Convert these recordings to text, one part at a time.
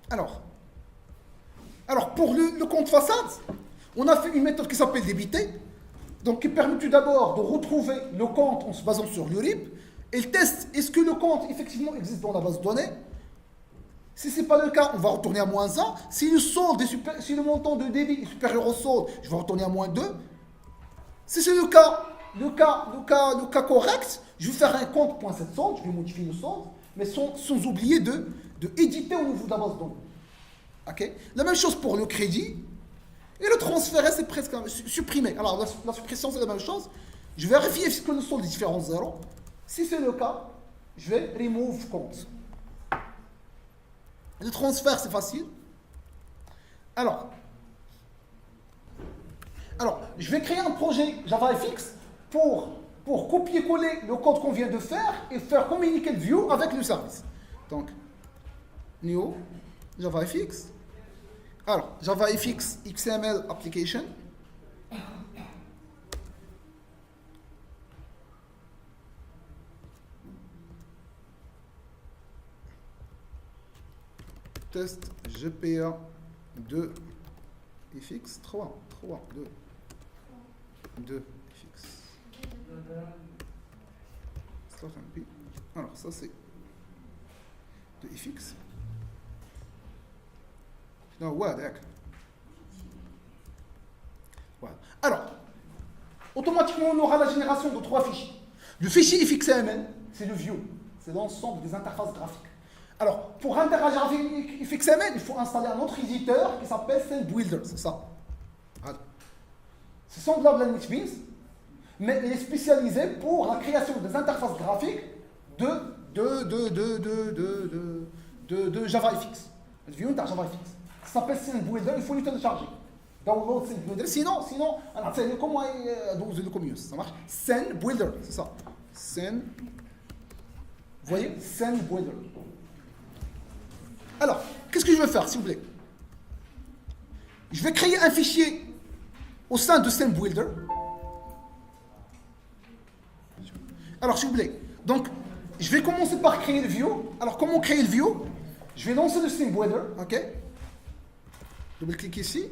Alors, pour le compte façade, on a fait une méthode qui s'appelle débiter, donc qui permet tout d'abord de retrouver le compte en se basant sur l'URIP, et le test, est-ce que le compte effectivement existe dans la base de données. Si ce n'est pas le cas, on va retourner à moins 1. Si le montant de débit est supérieur au solde, je vais retourner à moins 2. Si c'est le cas correct, je vais faire un compte point .7 solde, je vais modifier le solde, mais sans oublier de éditer au niveau de la base de données. Okay. La même chose pour le crédit. Et le transfert, c'est presque supprimé. Alors, la suppression, c'est la même chose. Je vais vérifier si le solde est différent de 0. Si c'est le cas, je vais remove compte. Le transfert, c'est facile. Alors, je vais créer un projet JavaFX pour copier-coller le code qu'on vient de faire et faire communiquer le view avec le service. Donc, new JavaFX. Alors, JavaFX XML application. Test GPA 2 FX 3, 2 FX. Alors, ça c'est 2 FX. Non, ouais, d'accord. Voilà. Alors, automatiquement, on aura la génération de 3 fichiers. Le fichier FXML, c'est le view, c'est l'ensemble des interfaces graphiques. Alors, pour interagir avec FXML, il faut installer un autre éditeur qui s'appelle SceneBuilder, c'est ça. Voilà. C'est semblable à NetBeans, mais il est spécialisé pour la création des interfaces graphiques de JavaFX. Le view de JavaFX. Ça s'appelle SceneBuilder, il faut le télécharger. Download SceneBuilder. Sinon, c'est comment ça marche. SceneBuilder, c'est ça. Vous voyez, SceneBuilder. Alors, qu'est-ce que je vais faire, s'il vous plaît? Je vais créer un fichier au sein de SceneBuilder. Alors, s'il vous plaît, donc, je vais commencer par créer le view. Alors, comment créer le view? Je vais lancer le SceneBuilder, ok? Double-clique ici.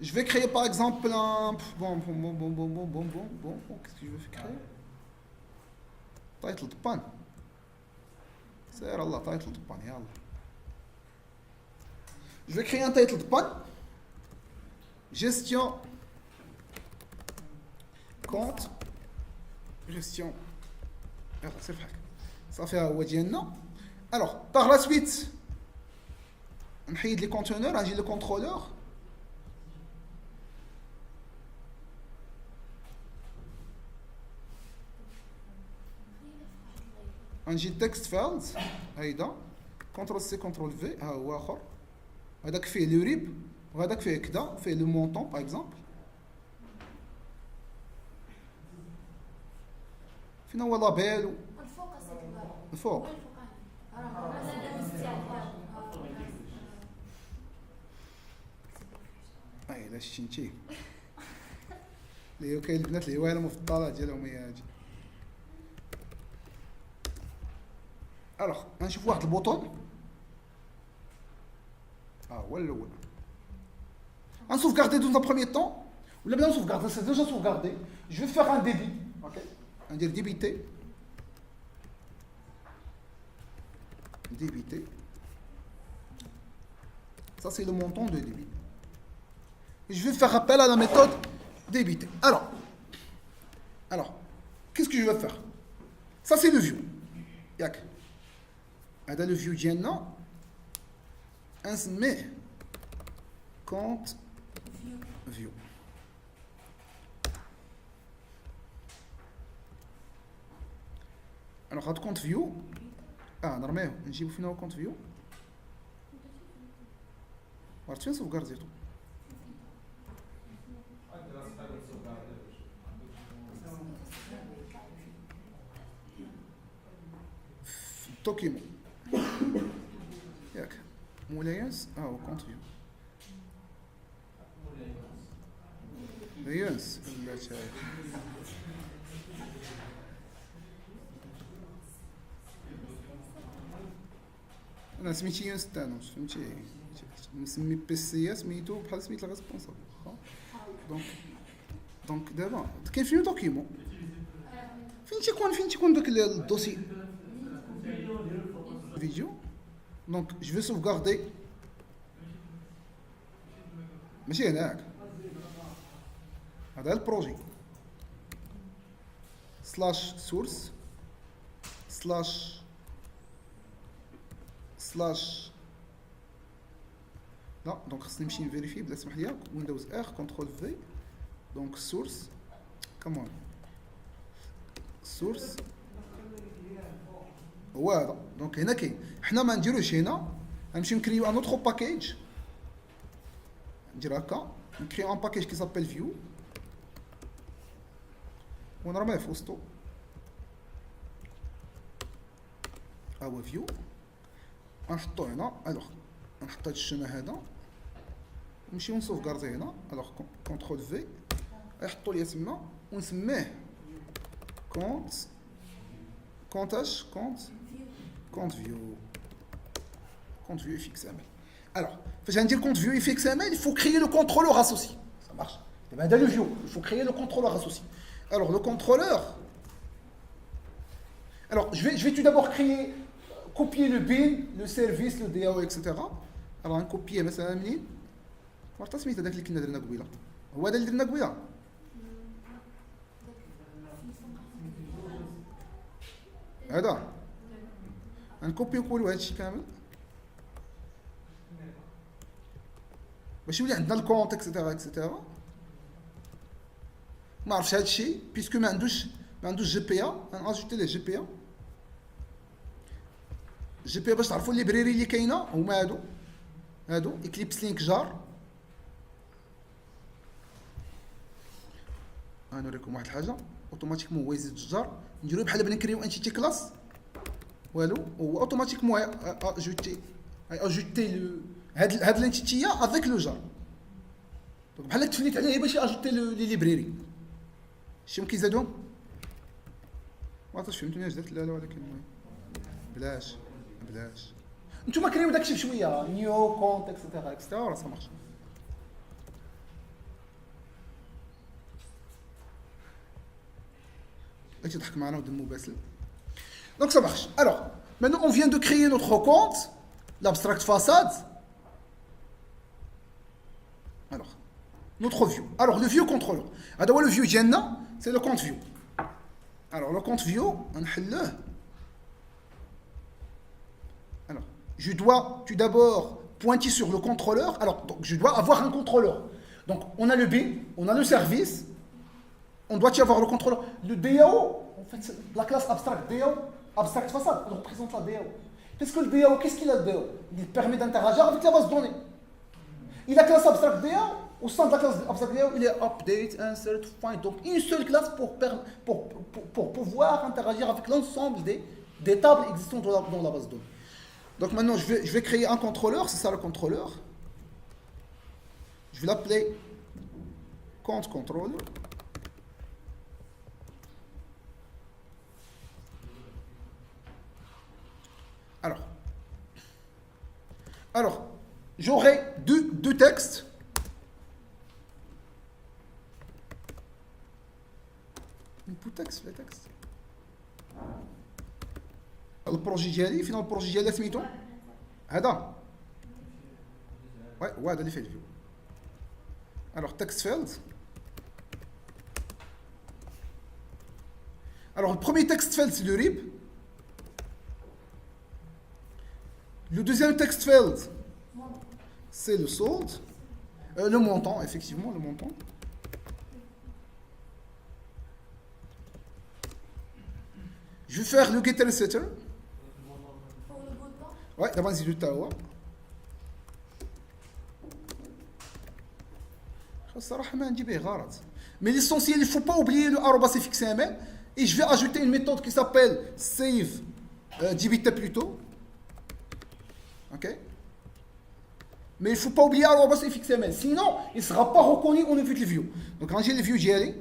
Je vais créer, par exemple, un... Bon, qu'est-ce que je vais créer? Title pan. C'est Allah, title pan, yallah. Je vais créer un title de pan. Gestion. Compte. Gestion. C'est vrai. Ça fait un non. Alors, par la suite, on a les conteneurs, on a le contrôleur. On a text fields. هيدا. CTRL C, CTRL V. ها هو آخر. هذاك فيه لو ريب وهذاك فيه كذا فيه لو مونطون باغ اكزومبل. فين هو لابيل الفوق اي لا شتي اللي هو كاين البنات الهوايه المفضله ديالهم هي هادي. الوغ غنشوف واحد البوطون. On sauvegarder dans un premier temps. Ou là, bien, on sauvegarde, c'est déjà sauvegardé. Je vais faire un débit. Ok. On dit débiter. Débiter. Ça, c'est le montant de débit. Et je vais faire appel à la méthode débiter. Alors, qu'est-ce que je vais faire? Ça, c'est le view. Yak. Ada le view ديالنا. نسميه compte view. alors هاد compte view نرميه نجيبو فين هو compte view. عرفت فين سوفغارديتو؟ في الدوكيمون ياك مولاينس هو كونت فيو يونس ولا شاي انا سميتي يونس تانوس فهمتي نسمي بي سي اس سميتو بحال سميت الريسبونسابل دونك دابا كاين فين دوكيمون فين تيكون داك الدوسي فيديو دونك جو في سوفغاردي ماشي هناك هذا البروجي سلاش سورس سلاش لا دونك خصني نمشي نفيريفي بلا سمح لي ويندوز ار كنترول في دونك سورس كمان سورس هو هذا دونك هنا كاين حنا ما نديروش هنا غنمشيو نكريو ان اوتر باكيج ندير هكا نكريو ان باكيج كي سابيل فيو ونرميه في وسطو هو فيو غنحطو هنا الوغ نحط هاد الشنا هذا نمشيو نسوفغاردي هنا الوغ كونترول في يحطو ليا تما ونسميه كونت فيو اف اكس ام ال alors فاش غندير كونت فيو اف اكس ام ال il faut créer le contrôleur associé ça marche دابا هذا لو فيو il faut créer le contrôleur associé alors le contrôleur alors je vais tout d'abord créer copier le bin le service le DAO etc alors نكوبيه مثلا منين عرفت سميت هذاك اللي كنا درنا قبيله هو هذا اللي درنا قبيله هذا غنكوبي نقولوا هذا الشيء كامل باش يولي عندنا الكونت اكسيتيرا ما عرفتش هذا الشيء بيسكو ما عندوش جي بي ا غناجوتي ليه جي بي ا باش تعرفوا الليبريري اللي كاينه هما هادو اكليبس لينك جار غنوريكم واحد الحاجه اوتوماتيكمون هو يزيد الجار نديرو بحال بنكريو انتيتي كلاس والو هو اوتوماتيكمون اجوتي هاد الانتيتي افيك لو جار دونك بحال تفنيت عليه باش اجوتي لي ليبريري شي ممكن يزادهم ما عرفتش فهمتوني اش درت لا ولكن المهم بلاش نتوما كريو داكشي بشويه نيو كونت اكسيتيرا راه سا مارش تضحك معنا ودمو باسل donc ça marche alors maintenant on vient de créer notre compte l'abstract façade alors notre view alors le view controller هذا هو le view ديالنا c'est le compte view alors le compte view نحلوه alors je dois tout d'abord pointer sur le contrôleur alors donc je dois avoir un contrôleur donc on a le bin on a le service on doit y avoir le contrôleur le DAO en fait la classe abstract DAO abstract façade on représente la DAO qu'est-ce que le DAO qu'est-ce qu'il a le DAO il permet d'interagir avec la base de données il a classe abstract DAO au sein de la classe abstract DAO il est update insert find donc une seule classe pour pouvoir interagir avec l'ensemble des tables existantes dans la base de données donc maintenant je vais créer un contrôleur c'est ça le contrôleur je vais l'appeler compte controller alors j'aurai deux textes input text les textes البروجي ديالي فين البروجي ديالي سميتو هذا هو هذا اللي فيه الفيو alors text field alors le premier text field c'est le RIB le deuxième text field c'est le solde le montant effectivement le montant je vais faire le getter et setter ouais d'abord نزيدو حتى هو الصراحه ما عندي به غرض mais l'essentiel il faut pas oublier le @fxml et je vais ajouter une méthode qui s'appelle save dbit plutôt ok mais il faut pas oublier @fxml sinon il sera pas reconnu au niveau de view donc راجي الفيو ديالي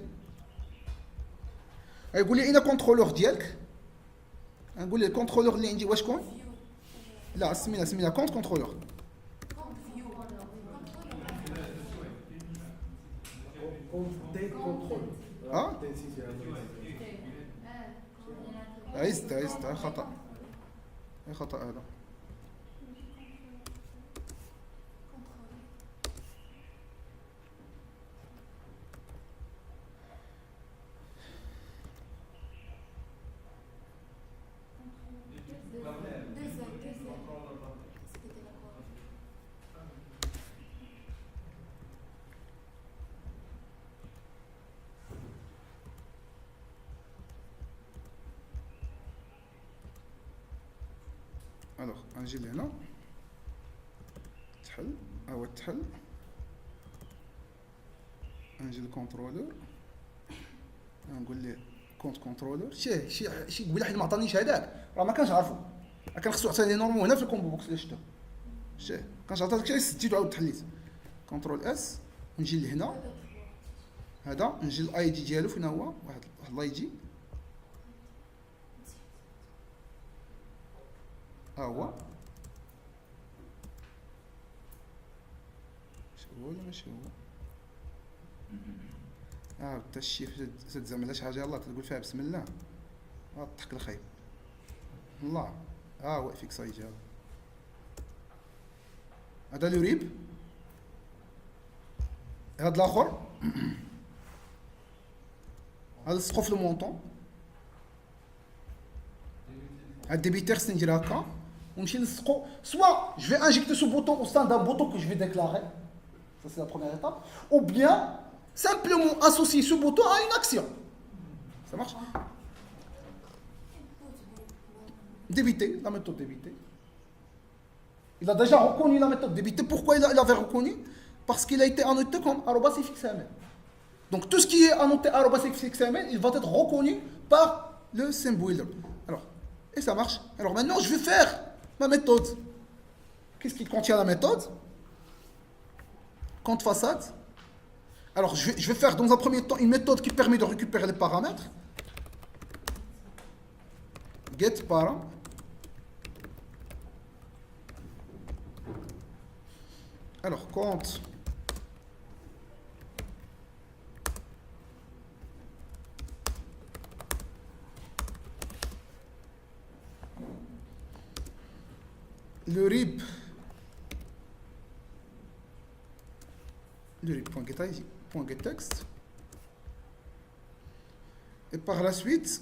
يقول لي اين كونترولور ديالك نقول لي الكونترولور اللي عندي واش كون Là, c'est mis compte contrôleur. Compte contrôle. ها عيزت خطأ خطأ هذا. الوغ غنجي لهنا تحل هو تحل غنجي للكونترولور غنقول ليه كونت كونترولور شي قبيله حيت ما عطانيش هذاك راه ما كانش عارفو كان خصو يعطيني نورمال هنا في الكومبو بوكس اللي شفتو شتيه كانش عطا داكشي سديتو عاود تحليت كونترول اس ونجي لهنا هذا نجي للاي دي ديالو فين هو واحد الاي دي ها هو شو هو ولا ماشي هو حتى الشيف زاد زعما شي حاجه يلاه تقول فيها بسم الله الضحك الخايب الله هو فيك صايج هذا اليوريب هذا الاخر هذا السقف لو مونطون هاد ديبيتير خصني ندير هكا ونمشي نلصقو سوا جو في انجيكتي سو بوطون او ستان دان بوطون كو جو في ديكلاري ça c'est la première étape ou bien simplement associer ce bouton à une action ça marche débiter la méthode débiter il a déjà reconnu la méthode débiter pourquoi il avait reconnu parce qu'il a été annoté comme @xml donc tout ce qui est annoté @xml il va être reconnu par le SymBuilder alors et ça marche alors maintenant je vais faire ma méthode qu'est-ce qui contient la méthode compte façade. Alors, je vais faire dans un premier temps une méthode qui permet de récupérer les paramètres. GetPara. Alors, compte. Le RIB. .getText et par la suite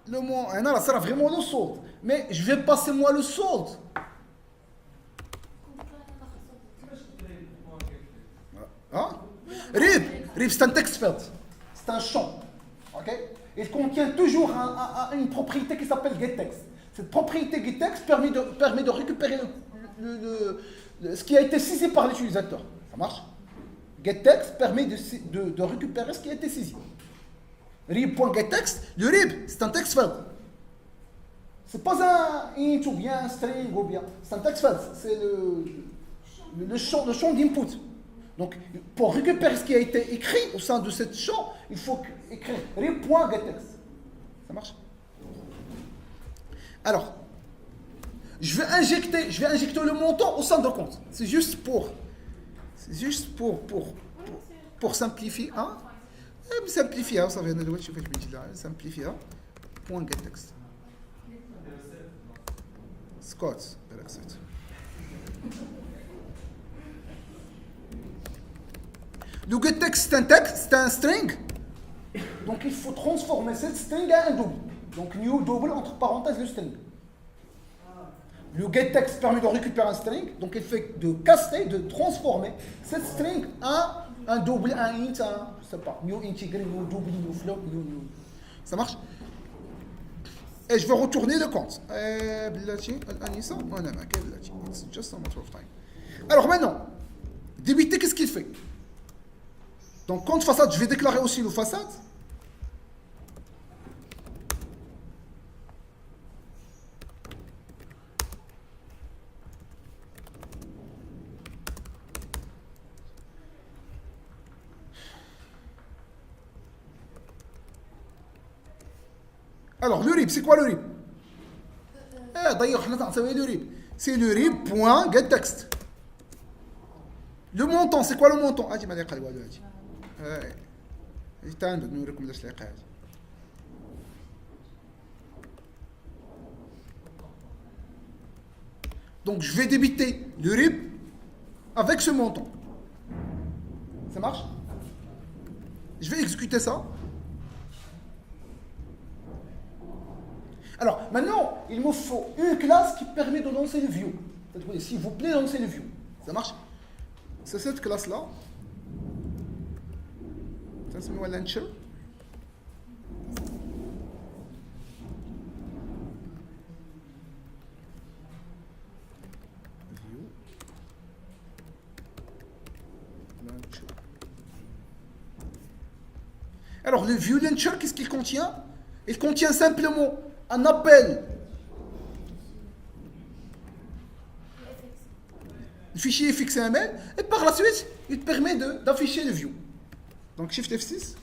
le mot là ça sera vraiment le solde mais je vais passer moi le solde RIB c'est un text field c'est un champ ok il contient toujours une propriété qui s'appelle getText cette propriété getText permet de récupérer ce qui a été saisi par l'utilisateur. Ça marche? GetText permet de récupérer ce qui a été saisi. RIB.getText, le RIB, c'est un text field. C'est pas un int ou bien un string ou bien. C'est un text field. C'est le champ d'input. Donc, pour récupérer ce qui a été écrit au sein de ce champ, il faut écrire RIB.getText. Ça marche? Alors, je vais injecter le montant au sein de compte. C'est juste pour simplifier. Hein? Simplifier, ça vient de l'autre, je fais simplifier. Point getText. Scott, le getText, c'est un string. Donc il faut transformer cette string en un double. Donc new double entre parenthèses le string. Le getText permet de récupérer un string, donc il fait de caster, de transformer cette string en un double, un int, je sais pas, new integer, new double, new float, new. Ça marche? Et je vais retourner le compte. It's just a matter of time. Alors maintenant, débiter, qu'est-ce qu'il fait? Donc compte façade, je vais déclarer aussi le façade. Alors, le RIB, c'est quoi le RIB? d'ailleurs c'est le rib.getText. Le montant, c'est quoi le montant? Donc je vais débiter le RIB avec ce montant. Ça marche? Je vais exécuter ça. Alors maintenant, il me faut une classe qui permet de lancer le view. S'il vous plaît, lancez le view. Ça marche? C'est cette classe-là. Ça se met launcher. Alors, le view launcher, qu'est-ce qu'il contient? Il contient simplement un appel du fichier fxml et par la suite, il te permet d'afficher le view. Donc, Shift F6.